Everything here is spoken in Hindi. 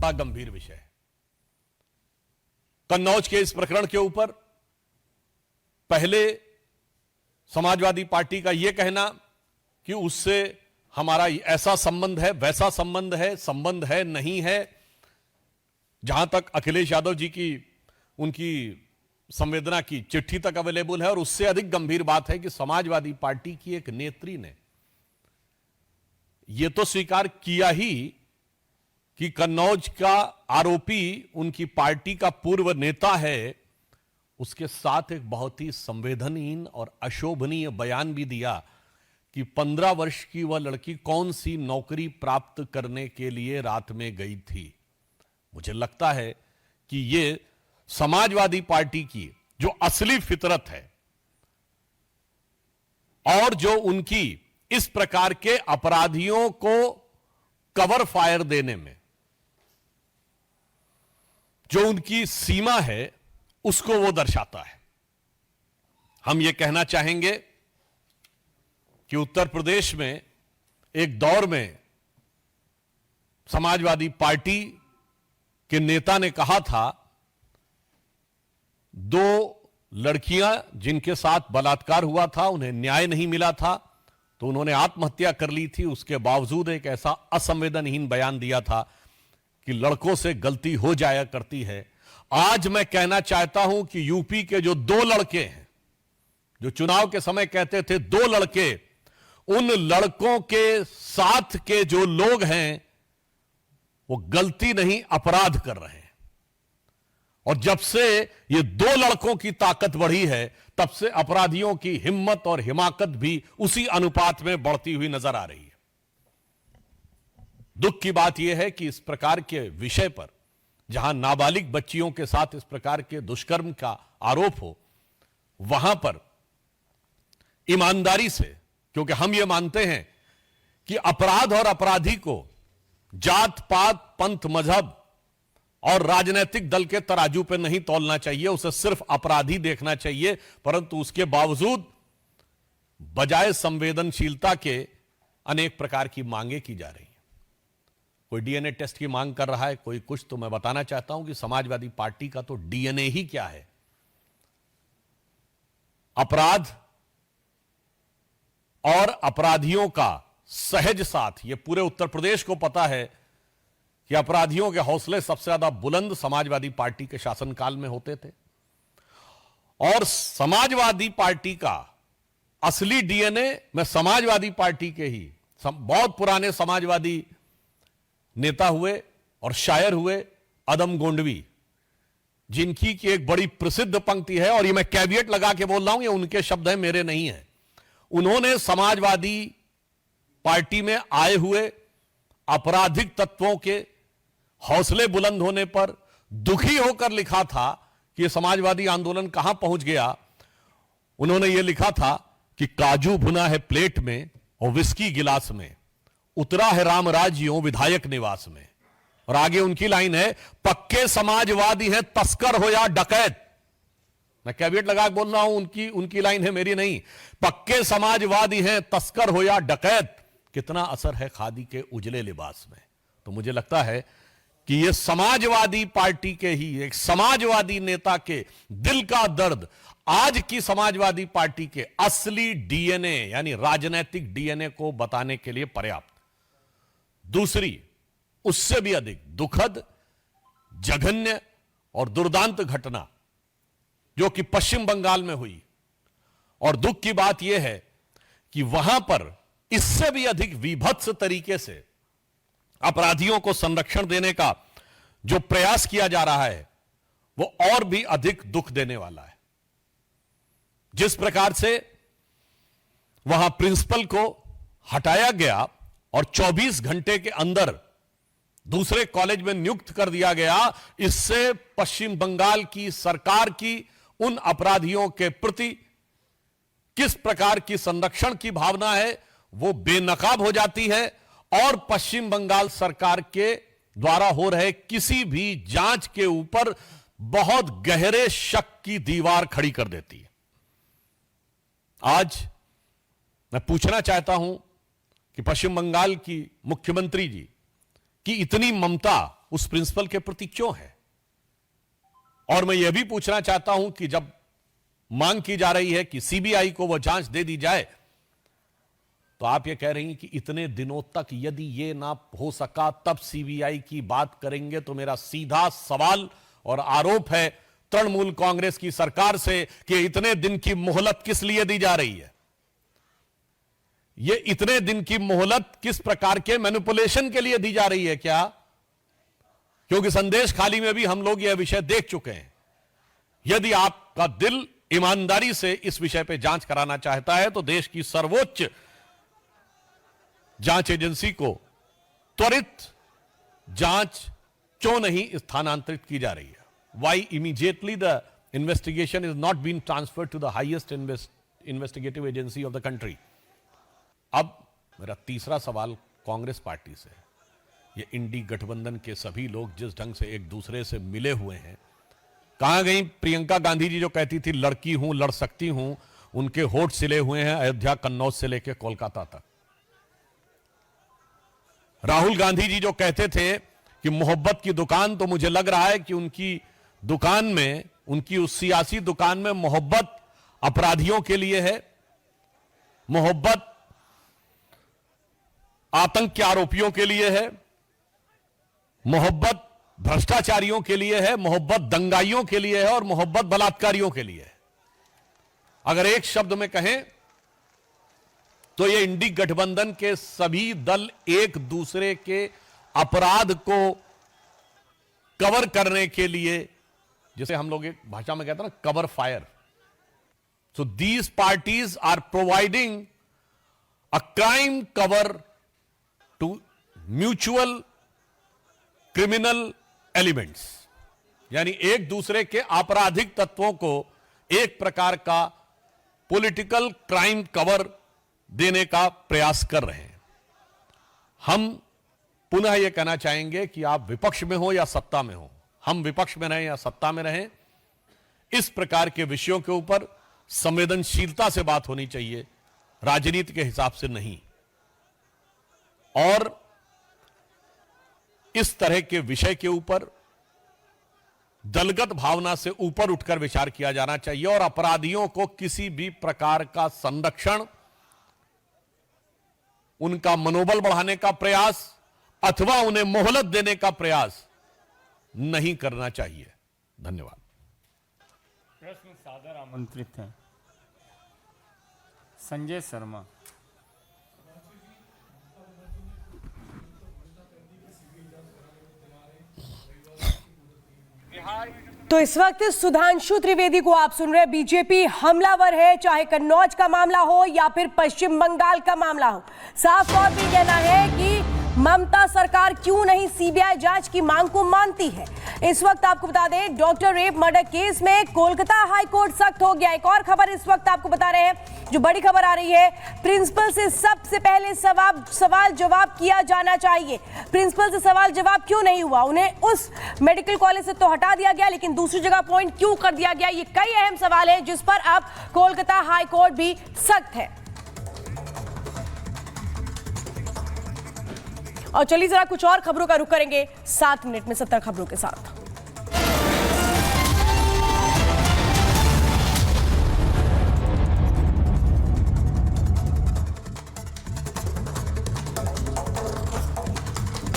बड़ा गंभीर विषय है। कन्नौज के इस प्रकरण के ऊपर पहले समाजवादी पार्टी का यह कहना कि उससे हमारा ऐसा संबंध है, वैसा संबंध है नहीं है। जहां तक अखिलेश यादव जी की उनकी संवेदना की चिट्ठी तक अवेलेबल है, और उससे अधिक गंभीर बात है कि समाजवादी पार्टी की एक नेत्री ने यह तो स्वीकार किया ही कि कन्नौज का आरोपी उनकी पार्टी का पूर्व नेता है, उसके साथ एक बहुत ही संवेदनहीन और अशोभनीय बयान भी दिया कि 15 वर्ष की वह लड़की कौन सी नौकरी प्राप्त करने के लिए रात में गई थी। मुझे लगता है कि यह समाजवादी पार्टी की जो असली फितरत है और जो उनकी इस प्रकार के अपराधियों को कवर फायर देने में जो उनकी सीमा है, उसको वो दर्शाता है। हम ये कहना चाहेंगे कि उत्तर प्रदेश में एक दौर में समाजवादी पार्टी के नेता ने कहा था, 2 लड़कियां जिनके साथ बलात्कार हुआ था, उन्हें न्याय नहीं मिला था, तो उन्होंने आत्महत्या कर ली थी। उसके बावजूद एक ऐसा असंवेदनहीन बयान दिया था कि लड़कों से गलती हो जाया करती है। आज मैं कहना चाहता हूं कि यूपी के जो 2 लड़के हैं, जो चुनाव के समय कहते थे 2 लड़के, उन लड़कों के साथ के जो लोग हैं वो गलती नहीं अपराध कर रहे हैं। और जब से ये 2 लड़कों की ताकत बढ़ी है, तब से अपराधियों की हिम्मत और हिमाकत भी उसी अनुपात में बढ़ती हुई नजर आ रही है। दुख की बात यह है कि इस प्रकार के विषय पर, जहां नाबालिग बच्चियों के साथ इस प्रकार के दुष्कर्म का आरोप हो, वहां पर ईमानदारी से, क्योंकि हम यह मानते हैं कि अपराध और अपराधी को जात पात, पंथ, मजहब और राजनीतिक दल के तराजू पर नहीं तौलना चाहिए, उसे सिर्फ अपराधी देखना चाहिए। परंतु उसके बावजूद बजाय संवेदनशीलता के अनेक प्रकार की मांगे की जा रही हैं। कोई डीएनए टेस्ट की मांग कर रहा है, कोई कुछ। तो मैं बताना चाहता हूं कि समाजवादी पार्टी का तो डीएनए ही क्या है। अपराध और अपराधियों का सहज साथ, यह पूरे उत्तर प्रदेश को पता है कि अपराधियों के हौसले सबसे ज्यादा बुलंद समाजवादी पार्टी के शासनकाल में होते थे। और समाजवादी पार्टी का असली डीएनए, मैं समाजवादी पार्टी के ही बहुत पुराने समाजवादी नेता हुए और शायर हुए अदम गोंडवी, जिनकी की एक बड़ी प्रसिद्ध पंक्ति है, और ये मैं कैविएट लगा के बोल रहा हूं, ये उनके शब्द हैं, मेरे नहीं हैं। उन्होंने समाजवादी पार्टी में आए हुए आपराधिक तत्वों के हौसले बुलंद होने पर दुखी होकर लिखा था कि समाजवादी आंदोलन कहां पहुंच गया। उन्होंने यह लिखा था कि काजू भुना है प्लेट में और विस्की गिलास में, उतरा है रामराज यूं विधायक निवास में। और आगे उनकी लाइन है, पक्के समाजवादी हैं तस्कर हो या डकैत। मैं कैविएट लगा के बोल रहा हूं, उनकी लाइन है, मेरी नहीं। पक्के समाजवादी हैं तस्कर हो या डकैत, कितना असर है खादी के उजले लिबास में। तो मुझे लगता है कि यह समाजवादी पार्टी के ही एक समाजवादी नेता के दिल का दर्द आज की समाजवादी पार्टी के असली डीएनए यानी राजनीतिक डीएनए को बताने के लिए पर्याप्त। दूसरी, उससे भी अधिक दुखद, जघन्य और दुर्दांत घटना जो कि पश्चिम बंगाल में हुई, और दुख की बात यह है कि वहां पर इससे भी अधिक विभत्स तरीके से अपराधियों को संरक्षण देने का जो प्रयास किया जा रहा है, वो और भी अधिक दुख देने वाला है। जिस प्रकार से वहां प्रिंसिपल को हटाया गया और 24 घंटे के अंदर दूसरे कॉलेज में नियुक्त कर दिया गया, इससे पश्चिम बंगाल की सरकार की उन अपराधियों के प्रति किस प्रकार की संरक्षण की भावना है, वो बेनकाब हो जाती है। और पश्चिम बंगाल सरकार के द्वारा हो रहे किसी भी जांच के ऊपर बहुत गहरे शक की दीवार खड़ी कर देती है। आज मैं पूछना चाहता हूं कि पश्चिम बंगाल की मुख्यमंत्री जी कि इतनी ममता उस प्रिंसिपल के प्रति क्यों है। और मैं यह भी पूछना चाहता हूं कि जब मांग की जा रही है कि सीबीआई को वह जांच दे दी जाए, तो आप यह कह रही हैं कि इतने दिनों तक यदि यह ना हो सका तब सीबीआई की बात करेंगे। तो मेरा सीधा सवाल और आरोप है तृणमूल कांग्रेस की सरकार से कि इतने दिन की मोहलत किस लिए दी जा रही है। यह इतने दिन की मोहलत किस प्रकार के मैनिपुलेशन के लिए दी जा रही है क्या? क्योंकि संदेश खाली में भी हम लोग यह विषय देख चुके हैं। यदि आपका दिल ईमानदारी से इस विषय पर जांच कराना चाहता है तो देश की सर्वोच्च जांच एजेंसी को त्वरित जांच क्यों नहीं स्थानांतरित की जा रही है? Why immediately the investigation is not being transferred to the highest investigative agency of the country? अब मेरा तीसरा सवाल कांग्रेस पार्टी से, ये इंडी गठबंधन के सभी लोग जिस ढंग से एक दूसरे से मिले हुए हैं, कहां गई प्रियंका गांधी जी जो कहती थी लड़की हूं लड़ सकती हूं, उनके होठ सिले हुए हैं अयोध्या कन्नौज से लेकर कोलकाता तक। राहुल गांधी जी जो कहते थे कि मोहब्बत की दुकान, तो मुझे लग रहा है कि उनकी दुकान में, उनकी उस सियासी दुकान में मोहब्बत अपराधियों के लिए है, मोहब्बत आतंक के आरोपियों के लिए है, मोहब्बत भ्रष्टाचारियों के लिए है, मोहब्बत दंगाइयों के लिए है और मोहब्बत बलात्कारियों के लिए है। अगर एक शब्द में कहें तो ये इंडी गठबंधन के सभी दल एक दूसरे के अपराध को कवर करने के लिए, जिसे हम लोग एक भाषा में कहते हैं ना, cover fire. So these parties are providing a crime cover to mutual criminal elements, यानी एक दूसरे के आपराधिक तत्वों को एक प्रकार का पॉलिटिकल क्राइम कवर देने का प्रयास कर रहे हैं। हम पुनः यह कहना चाहेंगे कि आप विपक्ष में हो या सत्ता में हो, हम विपक्ष में रहें या सत्ता में रहें, इस प्रकार के विषयों के ऊपर संवेदनशीलता से बात होनी चाहिए, राजनीति के हिसाब से नहीं। और इस तरह के विषय के ऊपर दलगत भावना से ऊपर उठकर विचार किया जाना चाहिए और अपराधियों को किसी भी प्रकार का संरक्षण, उनका मनोबल बढ़ाने का प्रयास अथवा उन्हें मोहलत देने का प्रयास नहीं करना चाहिए। धन्यवाद। प्रश्न सादर आमंत्रित हैं संजय शर्मा। तो इस वक्त सुधांशु त्रिवेदी को आप सुन रहे हैं। बीजेपी हमलावर है, चाहे कन्नौज का मामला हो या फिर पश्चिम बंगाल का मामला हो। साफ तौर पर कहना है कि ममता सरकार क्यों नहीं सीबीआई जांच की मांग को मानती है। इस वक्त आपको बता दें, डॉक्टर रेप मर्डर केस में कोलकाता हाई कोर्ट सख्त हो गया। एक और खबर इस वक्त आपको बता रहे हैं, जो बड़ी खबर आ रही है, प्रिंसिपल से सबसे पहले सवाल जवाब किया जाना चाहिए। प्रिंसिपल से सवाल जवाब क्यों नहीं हुआ? उन्हें उस मेडिकल कॉलेज से तो हटा दिया गया, लेकिन दूसरी जगह अपॉइंट क्यों कर दिया गया? ये कई अहम सवाल है जिस पर अब कोलकाता हाई कोर्ट भी सख्त है। और चलिए जरा कुछ और खबरों का रुख करेंगे 7 मिनट में 70 खबरों के साथ।